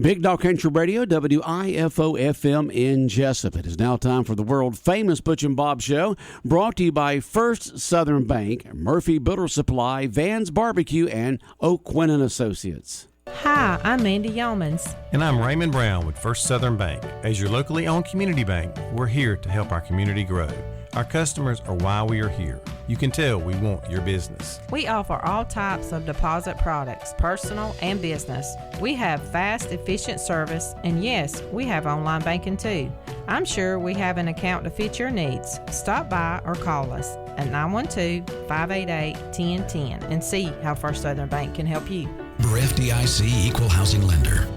Big Dog Country Radio, WIFO-FM in Jesup. It is now time for the world-famous Butch and Bob Show, brought to you by First Southern Bank, Murphy Builder Supply, Van's Barbecue, and O'Quinn & Associates. Hi, I'm Mandy Yeomans. And I'm Raymond Brown with First Southern Bank. As your locally owned community bank, we're here to help our community grow. Our customers are why we are here. You can tell we want your business. We offer all types of deposit products, personal and business. We have fast, efficient service, and yes, we have online banking too. I'm sure we have an account to fit your needs. Stop by or call us at 912-588-1010 and see how First Southern Bank can help you. We're FDIC Equal Housing Lender.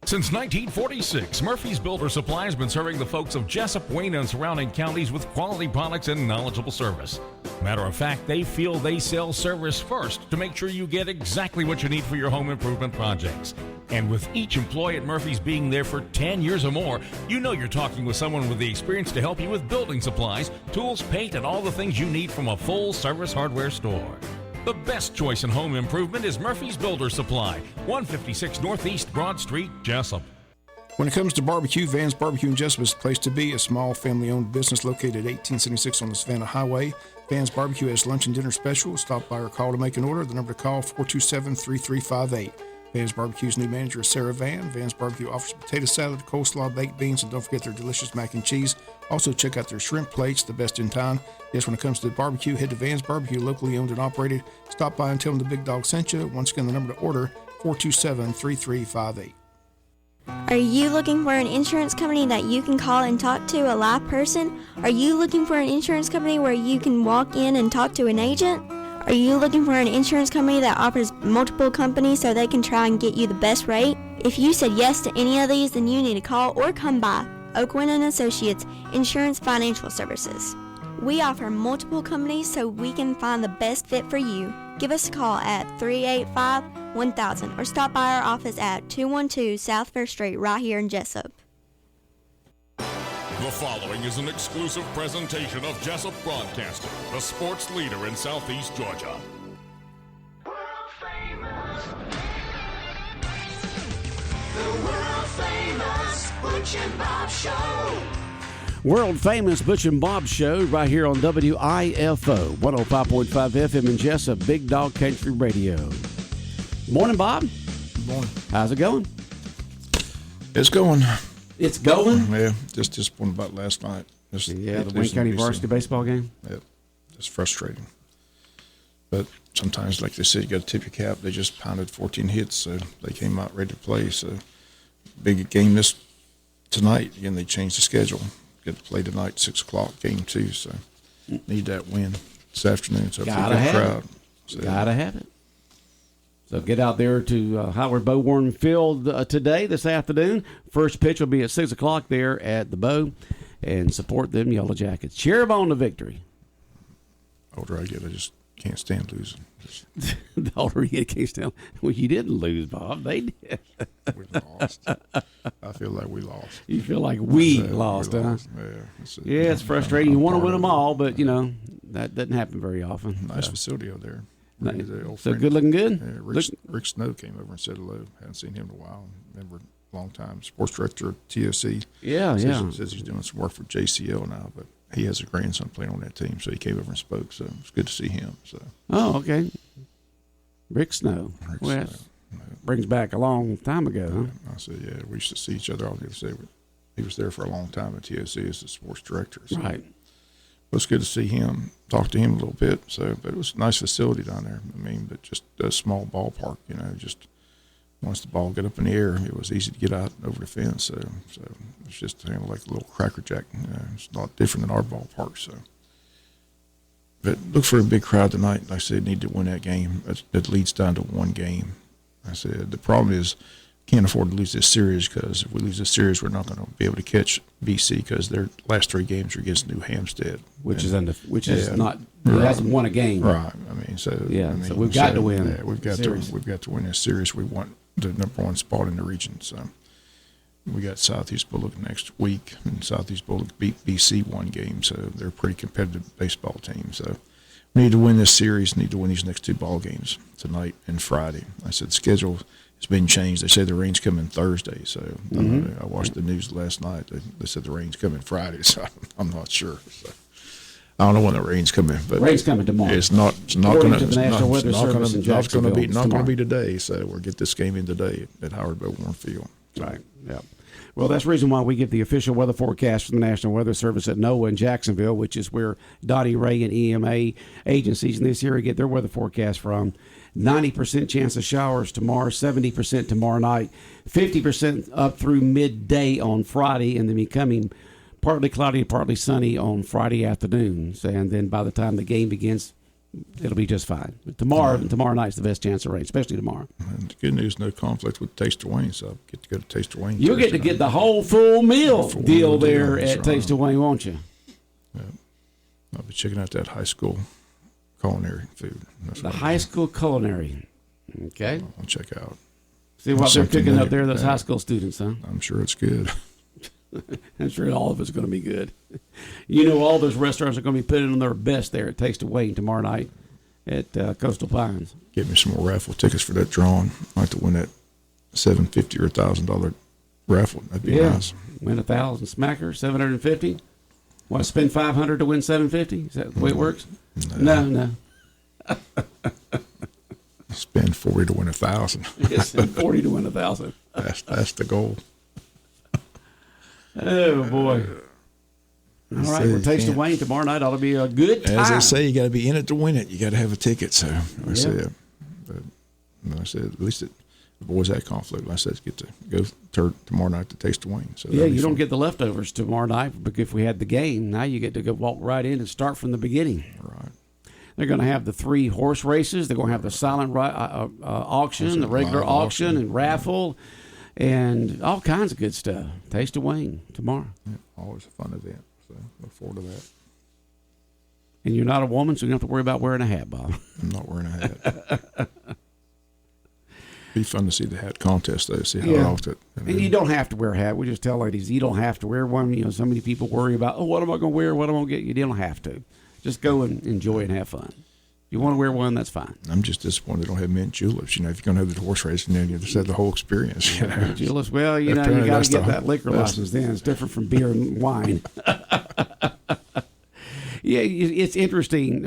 Since 1946, Murphy's Builder Supply has been serving the folks of Jesup, Wayne, and surrounding counties with quality products and knowledgeable service. Matter of fact, they feel they sell service first to make sure you get exactly what you need for your home improvement projects. And with each employee at Murphy's being there for 10 years or more, you know you're talking with someone with the experience to help you with building supplies, tools, paint, and all the things you need from a full-service hardware store. The best choice in home improvement is Murphy's Builder Supply, 156 Northeast Broad Street, Jesup. When it comes to barbecue, Van's Barbecue in Jesup is the place to be. A small family-owned business located at 1876 on the Savannah Highway. Van's Barbecue has lunch and dinner special. Stop by or call to make an order. The number to call, 427-3358. Van's Barbecue's new manager is Sarah Van. Van's Barbecue offers potato salad, coleslaw, baked beans, and don't forget their delicious mac and cheese. Also, check out their shrimp plates, the best in town. Yes, when it comes to barbecue, head to Van's Barbecue, locally owned and operated. Stop by and tell them the Big Dog sent you. Once again, the number to order, 427-3358. Are you looking for an insurance company that you can call and talk to a live person? Are you looking for an insurance company where you can walk in and talk to an agent? Are you looking for an insurance company that offers multiple companies so they can try and get you the best rate? If you said yes to any of these, then you need to call or come by O'Quinn & Associates Insurance Financial Services. We offer multiple companies so we can find the best fit for you. Give us a call at 385-1000 or stop by our office at 212 South First Street right here in Jesup. The following is an exclusive presentation of Jesup Broadcasting, the sports leader in Southeast Georgia. World famous. The world famous Butch and Bob Show. World famous Butch and Bob Show right here on WIFO 105.5 FM in Jesup, Big Dog Country Radio. Morning, Bob. Good morning. How's it going? It's going. It's going? Yeah, just disappointed about last night. The Wayne County varsity baseball game? Yeah, it's frustrating. But sometimes, like they said, you got to tip your cap. They just pounded 14 hits, so they came out ready to play. So, big game tonight. Again, they changed the schedule. Get to play tonight, 6 o'clock, game 2. So, need that win this afternoon. So, gotta have crowd. So, gotta have it. So get out there to Howard Bow-Warren Field this afternoon. First pitch will be at 6 o'clock there at the Bow, and support them Yellow Jackets. Cheer them on to victory. The older I get, I just can't stand losing. The older you get, can't stand. Well, you didn't lose, Bob. They did. We lost. I feel like we lost. You feel like we lost, huh? Yeah, it's frustrating. You want to win them all, but, that doesn't happen very often. Nice facility over there. So good looking good? Yeah, Rick Snow came over and said hello. Hadn't seen him in a while. Remember, a long time. Sports director of TOC. Says he's doing some work for JCL now, but he has a grandson playing on that team, so he came over and spoke. So it's good to see him. So. Oh, okay. Rick Snow. Snow. Brings back a long time ago, huh? I said, yeah, we used to see each other all the day. He was there for a long time at TOC as the sports director. So. Right. It was good to see him, talk to him a little bit. So, but it was a nice facility down there. But just a small ballpark, just once the ball got up in the air, it was easy to get out over the fence. So it's just like a little crackerjack. It's a lot different than our ballpark. So, but look for a big crowd tonight. Like I said, need to win that game. It leads down to one game. I said the problem is can't afford to lose this series, because if we lose this series, we're not going to be able to catch BC, because their last 3 games are against New Hampstead, is not hasn't won a game. Right. So we've got to win. Yeah, we've got to win this series. We want the number 1 spot in the region. So we got Southeast Bullock next week, and Southeast Bullock beat BC 1 game, so they're a pretty competitive baseball team. So we need to win this series. Need to win these next 2 ball games tonight and Friday. I said the schedule it's been changed. They say the rain's coming Thursday, so I watched the news last night. They said the rain's coming Friday, so I'm not sure. So I don't know when the rain's coming, but rain's coming tomorrow. It's not going to tomorrow. be today. So we'll get this game in today at Howard Bowen Field. Right. Yeah. Well, that's the reason why we get the official weather forecast from the National Weather Service at NOAA in Jacksonville, which is where Dottie Ray and EMA agencies in this area get their weather forecast from. 90% chance of showers tomorrow, 70% tomorrow night, 50% up through midday on Friday, and then becoming partly cloudy, partly sunny on Friday afternoons. And then by the time the game begins, it'll be just fine. But tomorrow night's the best chance of rain, especially tomorrow. And the good news, no conflict with Taste of Wayne, so I'll get to go to Taste of Wayne. You'll get to get the whole full meal deal there at Taste of Wayne, won't you? Yeah. I'll be checking out that high school culinary food. The high school culinary. Okay. I'll check out. See what they're cooking up there, those high school students, huh? I'm sure it's good. I'm sure all of it's going to be good. You know, all those restaurants are going to be putting on their best there at Taste of Wayne tomorrow night at Coastal Pines. Get me some more raffle tickets for that drawing. I'd like to win that $750 or $1,000 raffle. That'd be nice. Win 1,000 smackers, $750. Want to spend $500 to win $750? Is that the way it works? No. Spend $40 to win $1,000. Yes, $40 to win $1,000. That's the goal. Oh boy! All right, we'll Taste of Wayne tomorrow night. Ought to be a good time. As they say, you got to be in it to win it. You got to have a ticket. So I said, at least the boys had conflict. I said, get to go tomorrow night to Taste of Wayne. So yeah, you don't get the leftovers tomorrow night because if we had the game, now you get to go walk right in and start from the beginning. Right. They're going to have the 3 horse races. They're going to have the silent auction, the regular auction, and raffle. And all kinds of good stuff. Taste of Wayne tomorrow. Yeah, always a fun event. So look forward to that. And you're not a woman, so you don't have to worry about wearing a hat, Bob. I'm not wearing a hat. Be fun to see the hat contest, though. See how it off it. And you don't have to wear a hat. We just tell ladies you don't have to wear one. You know, so many people worry about, what am I going to wear? What am I going to get? You don't have to. Just go and enjoy and have fun. You want to wear one, that's fine. I'm just disappointed they don't have mint juleps. You know, if you're going to have the horse race, and then you just have the whole experience. You know? Juleps, well, you know, you got to get that liquor license then. It's different from beer and wine. Yeah, it's interesting.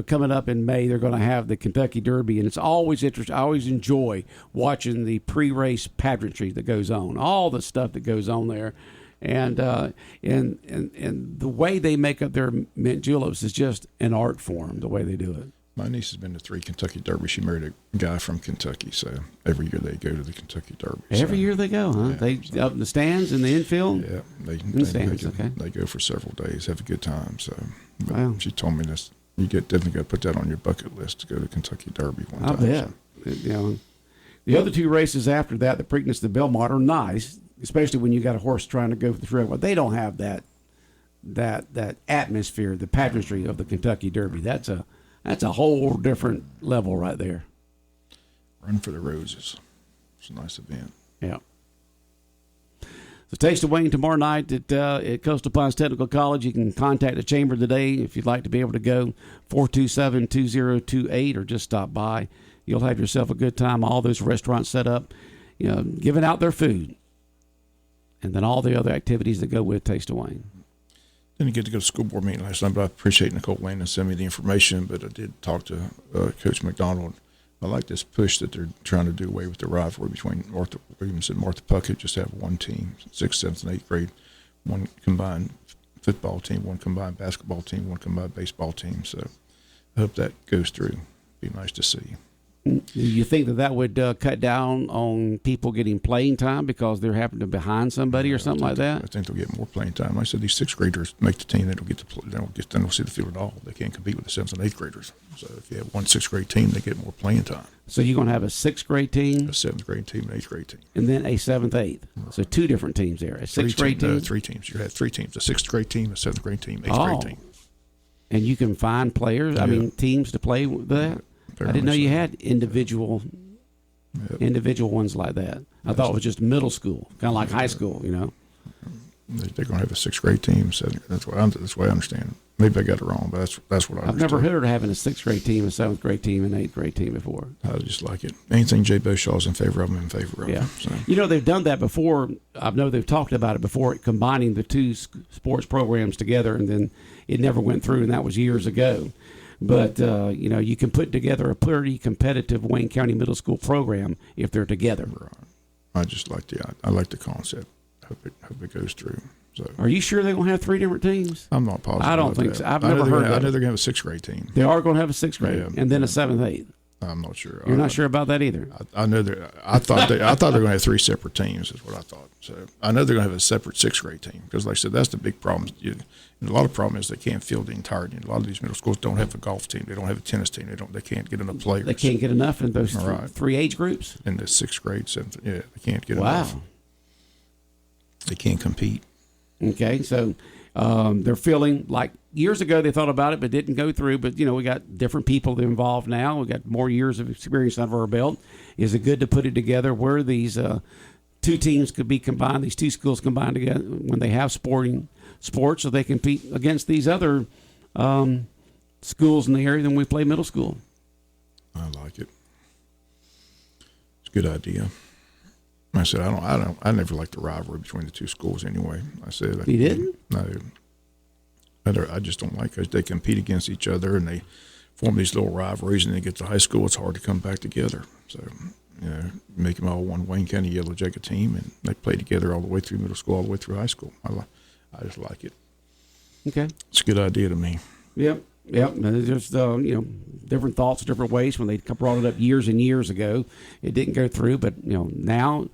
Coming up in May, they're going to have the Kentucky Derby, and it's always interesting. I always enjoy watching the pre-race pageantry that goes on, all the stuff that goes on there. And the way they make up their mint juleps is just an art form, the way they do it. My niece has been to 3 Kentucky Derby. She married a guy from Kentucky, so every year they go to the Kentucky Derby. Every year they go, huh? Yeah. They up in the stands in the infield. Yeah, they go for several days, have a good time. So, wow. She told me this. You definitely got to put that on your bucket list to go to Kentucky Derby one time. I bet. So. The other 2 races after that, the Preakness and the Belmont, are nice, especially when you got a horse trying to go for the trail. But they don't have that atmosphere, the pageantry of the Kentucky Derby. That's a whole different level right there. Run for the Roses. It's a nice event. Yeah. So Taste of Wayne tomorrow night at Coastal Pines Technical College. You can contact the chamber today if you'd like to be able to go, 427-2028, or just stop by. You'll have yourself a good time. All those restaurants set up, giving out their food. And then all the other activities that go with Taste of Wayne. Didn't get to go to school board meeting last night, but I appreciate Nicole Lane and send me the information. But I did talk to Coach McDonald. I like this push that they're trying to do away with the rivalry between Martha Williams and Martha Puckett. Just have one team, 6th, 7th, and 8th grade, one combined football team, one combined basketball team, one combined baseball team. So I hope that goes through. Be nice to see. Do you think that would cut down on people getting playing time because they're happening to behind somebody or something like that? I think they'll get more playing time. Like I said, these 6th graders make the team. They don't get to play. They don't see the field at all. They can't compete with the 7th and 8th graders. So if you have one 6th grade team, they get more playing time. So you're going to have a 6th grade team, a 7th grade team, an 8th grade team, and then a 7th, 8th. Right. So 2 different teams there. A 6th grade team, 3 teams. You have 3 teams: a 6th grade team, a 7th grade team, 8th grade team. And you can find players. Yeah. I mean, teams to play with that. I didn't know you had individual ones like that. I thought it was just middle school, kind of like high school, they're going to have a 6th grade team. So that's what I understand. Maybe I got it wrong, but that's what I I've never heard of having a 6th grade team, a 7th grade team, and 8th grade team before. I just like it. Anything Jay Beauchaw's in favor of, I'm in favor of. Yeah. So. You know, they've done that before. I know they've talked about it before, combining the two sports programs together, and then it never went through, and that was years ago. But, you know, you can put together a pretty competitive Wayne County Middle School program if they're together. Right. I just like I like the concept. Hope it goes through. So. Are you sure they're going to have 3 different teams? I'm not positive. I don't think so. I've never heard of it. I know they're going to have a 6th grade team. They are going to have a 6th grade and then a 7th, 8th. I'm not sure. You're not sure about that either. I know I thought they were going to have 3 separate teams. Is what I thought. So I know they're going to have a separate 6th grade team because, like I said, that's the big problem. A lot of problem is they can't field the entire team. A lot of these middle schools don't have a golf team. They don't have a tennis team. They can't get enough players. They can't get enough in those 3 age groups. In the 6th grade, 7th, yeah, they can't get enough. Wow. They can't compete. Okay, so they're feeling like years ago they thought about it but didn't go through. But, you know, we got different people involved now. We got more years of experience under our belt. Is it good to put it together where these 2 teams could be combined, these 2 schools combined together when they have sports so they compete against these other schools in the area than we play middle school? I like it. It's a good idea. I said, I never liked the rivalry between the 2 schools anyway. I said, you didn't? No, I just don't like it. They compete against each other and they form these little rivalries, and they get to high school, it's hard to come back together. So, you know, make them all one Wayne County Yellow Jacket team, and they play together all the way through middle school, all the way through high school. I just like it. Okay. It's a good idea to me. Yep. And there's you know, different thoughts, different ways. When they brought it up years and years ago, it didn't go through. But, you know, now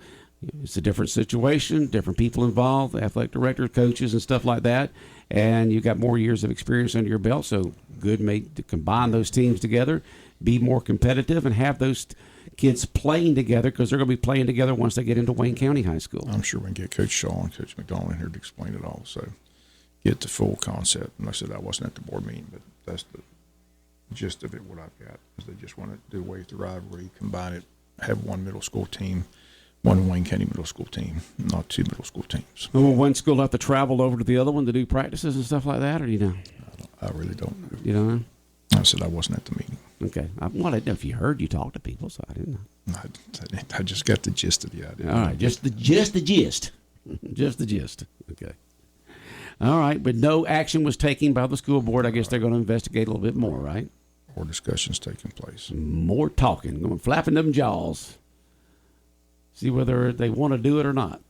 it's a different situation, different people involved, athletic directors, coaches, and stuff like that. And you've got more years of experience under your belt. So good to combine those teams together, be more competitive, and have those kids playing together because they're going to be playing together once they get into Wayne County High School. I'm sure we can get Coach Shaw and Coach McDonald in here to explain it all. So get the full concept. And like I said, I wasn't at the board meeting, but that's the gist of it. What I've got is they just want to do away with the rivalry, combine it, have one middle school team, one Wayne County middle school team, not 2 middle school teams. Will one school have to travel over to the other one to do practices and stuff like that, or do you know? I really don't know. You don't know? I said I wasn't at the meeting. Okay. I didn't know if you heard you talk to people, so I didn't know. I just got the gist of the idea. All right, just the gist. Just the gist. Okay. All right, but no action was taken by the school board. I guess they're going to investigate a little bit more, right? More discussions taking place. More talking, going flapping them jaws. See whether they want to do it or not.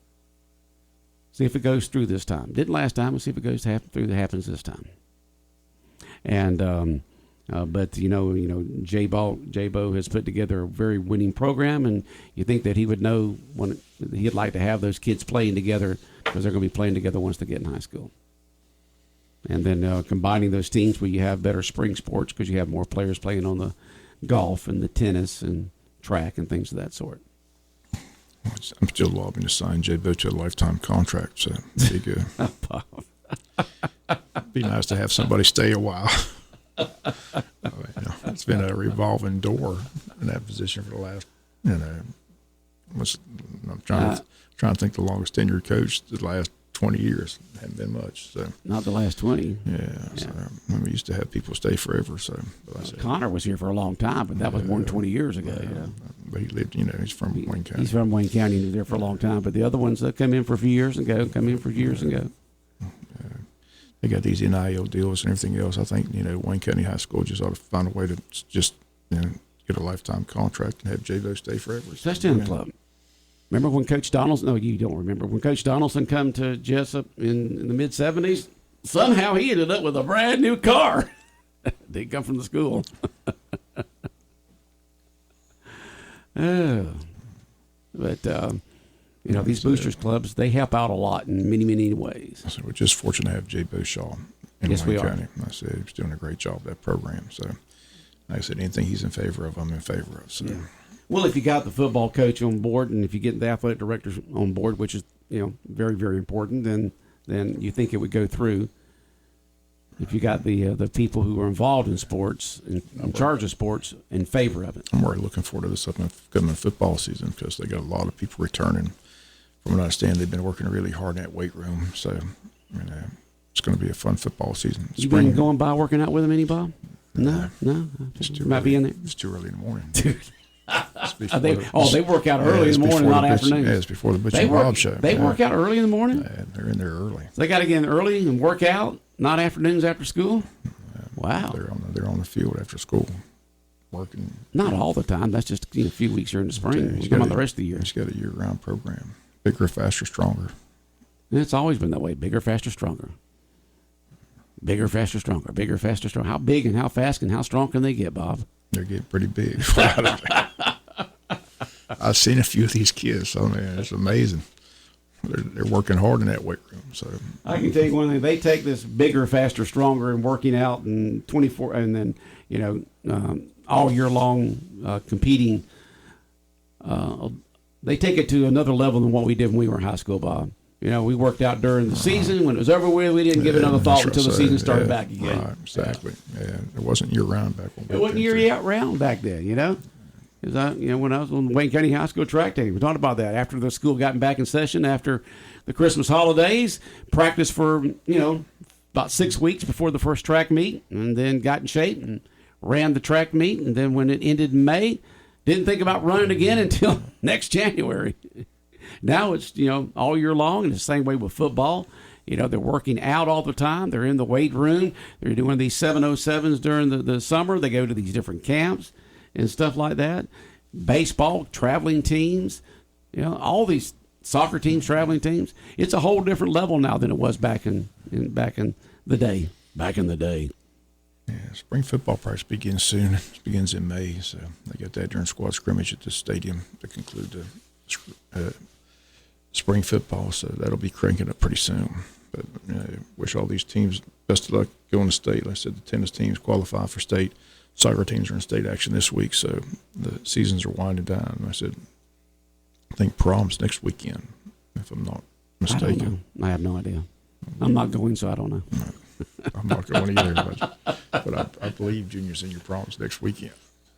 See if it goes through this time. Didn't last time. We'll see if it goes through. That happens this time. And but you know, J-Bo has put together a very winning program, and you think that he would know when he'd like to have those kids playing together because they're going to be playing together once they get in high school. And then combining those teams where you have better spring sports because you have more players playing on the golf and the tennis and track and things of that sort. I'm still lobbying to sign J-Bo to a lifetime contract, so there you go. Be nice to have somebody stay a while. It's been a revolving door in that position for the last, I'm trying to think the longest tenured coach the last 20 years. Hadn't been much. So not the last 20. Yeah. So we used to have people stay forever. So Connor was here for a long time, but that was more than 20 years ago. Yeah. But he lived, he's from Wayne County. He's from Wayne County. He was there for a long time. But the other ones that come in for a few years and go, come in for years and go. They got these NIL deals and everything else. I think, Wayne County High School just ought to find a way to just, get a lifetime contract and have J-Bo stay forever. Touchdown Club. Remember when Coach Donaldson, no, you don't remember, when Coach Donaldson come to Jesup in the mid-'70s? Somehow he ended up with a brand new car. They come from the school. Oh. But, these boosters clubs, they help out a lot in many, many ways. So we're just fortunate to have Jay Beauchamp in Wayne County. I said he's doing a great job with that program. So, like I said, anything he's in favor of, I'm in favor of. So. Yeah. Well, if you got the football coach on board and if you get the athletic directors on board, which is, very, very important, then you think it would go through. If you got the people who are involved in sports, in charge of sports, in favor of it. I'm really looking forward to this upcoming football season because they got a lot of people returning from what I understand, they've been working really hard in that weight room. So, it's going to be a fun football season. You been going by working out with them any, Bob? No. Might be in there. It's too early in the morning. They work out early in the morning, not afternoon. Yeah, it's before the Butch and Bob show. They work out early in the morning? Yeah, they're in there early. So they got to get in early and work out, not afternoons after school? Wow. They're on the field after school working. Not all the time. That's just a few weeks here in the spring. We're about the rest of the year. It's got a year-round program. Bigger, faster, stronger. And it's always been that way. Bigger, faster, stronger. Bigger, faster, stronger. Bigger, faster, stronger. How big and how fast and how strong can they get, Bob? They're getting pretty big. I've seen a few of these kids. So, man, it's amazing. They're working hard in that weight room. So I can tell you one thing: they take this bigger, faster, stronger, and working out and 24, and then all year long competing. They take it to another level than what we did when we were in high school, Bob. We worked out during the season. When it was over with, we didn't give another thought until the season started back again. Right, exactly. Yeah, it wasn't year-round back when. It wasn't year-round back then, Because when I was on the Wayne County High School track team, we talked about that. After the school got back in session, after the Christmas holidays, practiced for about 6 weeks before the first track meet, and then got in shape and ran the track meet. And then when it ended in May, didn't think about running again until next January. Now it's all year long, and the same way with football. They're working out all the time. They're in the weight room. They're doing these 707s during the summer. They go to these different camps and stuff like that. Baseball, traveling teams, all these soccer teams, traveling teams. It's a whole different level now than it was back in the day. Back in the day. Yeah, spring football practice begins soon. It begins in May, so they got that during squad scrimmage at the stadium to conclude the spring football. So that'll be cranking up pretty soon. But wish all these teams best of luck going to state. Like I said, the tennis teams qualify for state. Soccer teams are in state action this week, so the seasons are winding down. I said, I think prom's next weekend, if I'm not mistaken. I don't know. I have no idea. I'm not going, so I don't know. No, I'm not going either, but I believe junior senior prom's next weekend.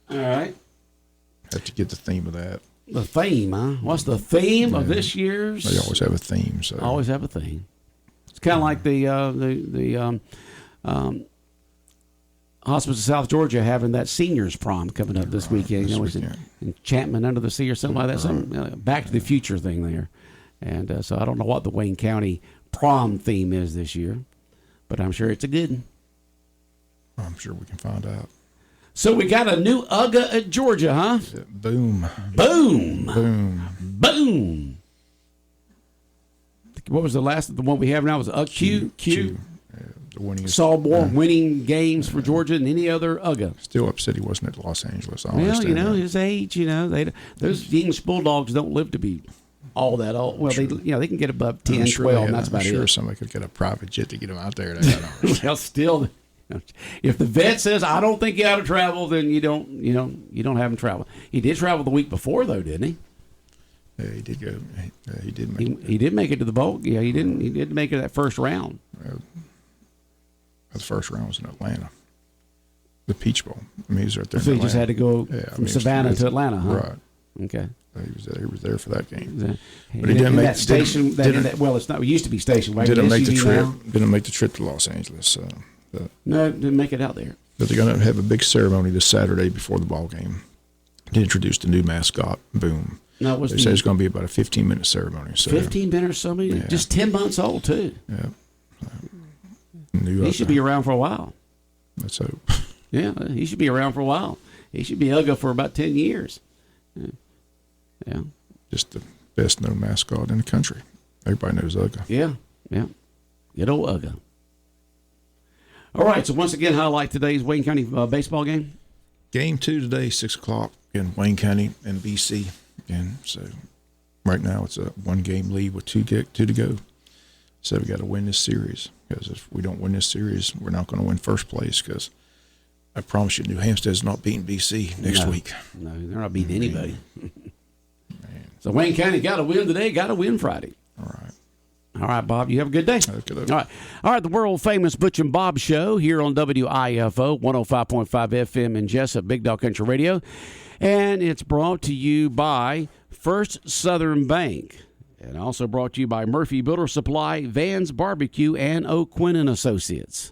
All right. Have to get the theme of that. The theme, huh? What's the theme of this year's? They always have a theme. So always have a theme. It's kind of like the Hospice of South Georgia having that seniors prom coming up this weekend. Was it Enchantment Under the Sea or something like that? Some Back to the Future thing there. And so I don't know what the Wayne County prom theme is this year, but I'm sure it's a good one. I'm sure we can find out. So we got a new UGA at Georgia, huh? Boom. Boom. Boom. Boom. What was the one we have now? Was it Q? Saw more winning games for Georgia than any other UGA. Still upset he wasn't at Los Angeles. His age, those English Bulldogs don't live to be all that old. Well, they can get above 10, 12, and that's about it. I'm sure somebody could get a private jet to get them out there. Well, still, if the vet says, I don't think you ought to travel, then you don't have him travel. He did travel the week before, though, didn't he? Yeah, he did go. He did make it. He did make it to the bowl. Yeah, he didn't. He did make it that first round. The first round was in Atlanta, the Peach Bowl. I mean, he was right there. So he just had to go from Savannah to Atlanta, huh? Right. Okay. He was there for that game. But he didn't make that station. Well, it's not. It used to be station wagon. Didn't make the trip. Didn't make the trip to Los Angeles. No, didn't make it out there. But they're going to have a big ceremony this Saturday before the ball game to introduce the new mascot. Boom. No, they say it's going to be about a 15-minute ceremony. So 15 minutes, somebody, just 10 months old too. Yeah. He should be around for a while. Let's hope. Yeah, he should be around for a while. He should be UGA for about 10 years. Yeah. Just the best known mascot in the country. Everybody knows UGA. Yeah. Good old UGA. All right, so once again, highlight today's Wayne County baseball game. Game 2 today, 6 o'clock in Wayne County and BC. And so right now it's a 1-game lead with 2 to go. So we got to win this series, because if we don't win this series, we're not going to win first place, because I promise you New Hampstead's not beating BC next week. No, they're not beating anybody. So Wayne County got to win today, got to win Friday. All right, Bob, you have a good day. All right, the world-famous Butch and Bob Show here on WIFO, 105.5 FM in Jesup, Big Dog Country Radio. And it's brought to you by First Southern Bank. And also brought to you by Murphy Builder Supply, Vans Barbecue, and O'Quinn and Associates.